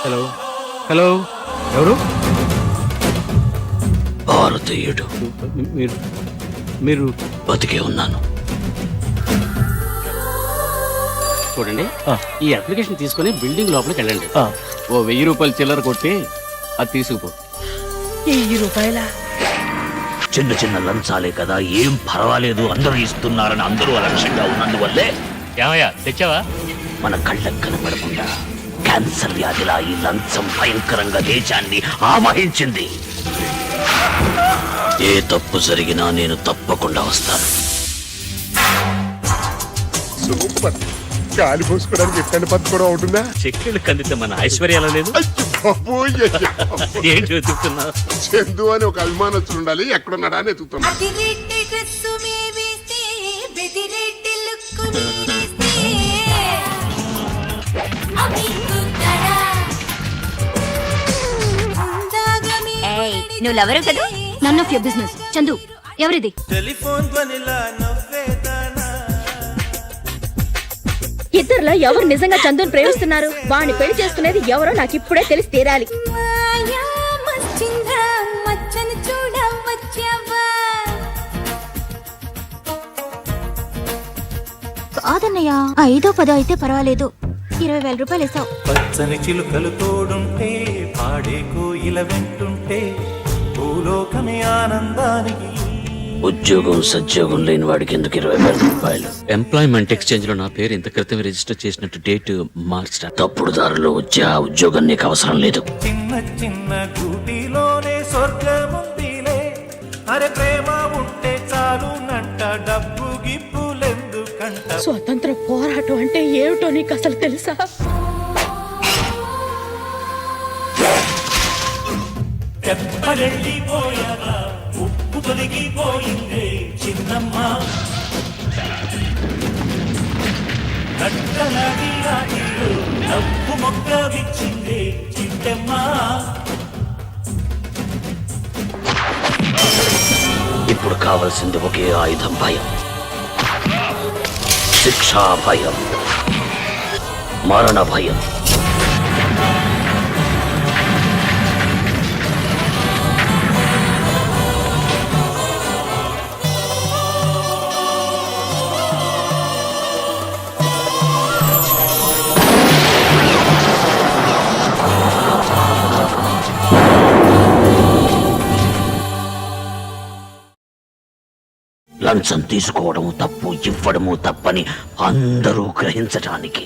Hello hello, ఎవరు? భారతీయుడు. మీరు మీరు బతికే ఉన్నాను. చూడండి, ఈ అప్లికేషన్ తీసుకుని బిల్డింగ్ లోపలికి వెళ్ళండి. ఓ 1000 రూపాయలు చిల్లర కొట్టి అది తీసుకుపో. 1000 రూపాయలా? చిన్న చిన్న లంచాలే కదా, ఏం పర్వాలేదు, అందరూ ఇస్తున్నారని అందరూ అలక్ష్యంగా ఉన్నందువల్లే ఏమయ్యా తెచ్చావా? మన కళ్ళకు కనపడకుండా క్యాన్సర్ వ్యాధిలా ఈ లంచం భయంకరంగా దేశాన్ని ఆవహించింది. ఏ తప్పు జరిగినా నేను తప్పకుండా వస్తాను. సూపర్. గాలి పోసుకోవడానికి ఎట్టని పద్ధతి కూడా ఉంటుందా? చెక్కలు కందితే మన ఐశ్వర్యాల లేదు. ఏం చూస్తున్నా? చందు అని ఒక అభిమానస్తులు ఉండాలి, ఎక్కడున్నాడా అని ఎత్తుతున్నా. నువ్వు లవరు కదా? None of your business. Chandu ఎవరిది? ఇద్దరులో ఎవరు నిజంగా చందుని ప్రేమిస్తున్నారు? వాడిని పెళ్లి చేసుకునేది ఎవరో నాకు ఇప్పుడే తెలిసి తీరాలి. కాదన్నయ్య, 5ో 10 అయితే పర్వాలేదు. 20,000 రూపాయలు ఇస్తావు. పచ్చని చిలుకలు తోడుంటే, పాడే కోయిల వెంటుంటే, భూలోకమే ఆనందానికి. ఉద్యోగం సద్యోగం లేని వాడికి ఎందుకు 20,000 రూపాయలు? ఎంప్లాయ్మెంట్ ఎక్స్చేంజ్ లో నా పేరు ఇంత క్రితం రిజిస్టర్ చేసినట్టు డేట్ మార్చరా? తప్పుడు దారిలో వచ్చే ఆ ఉద్యోగం నీకు అవసరం లేదు. చిన్న చిన్న గూటిలోనే స్వర్గముందిలే. అరే ప్రేమ ఉంటే చాలు నంట, డబ్బు గిప్పులెందుకంట. స్వతంత్ర పోరాటం అంటే ఏమిటో నీకు అసలు తెలుసా? తెప్పరెళ్ళిపోయాగా ఉప్పు తొలగిపోయిందే చిన్నమ్మ. కట్టలది రాజీలు డబ్బు మొక్క విచ్చిందే చిట్టమ్మ. ఇప్పుడు కావలసింది ఒకే ఆయుధం, భయం. శిక్షా భయం, మరణ భయం. లంచం తీసుకోవడము తప్పు, ఇవ్వడము తప్పని అందరూ గ్రహించటానికి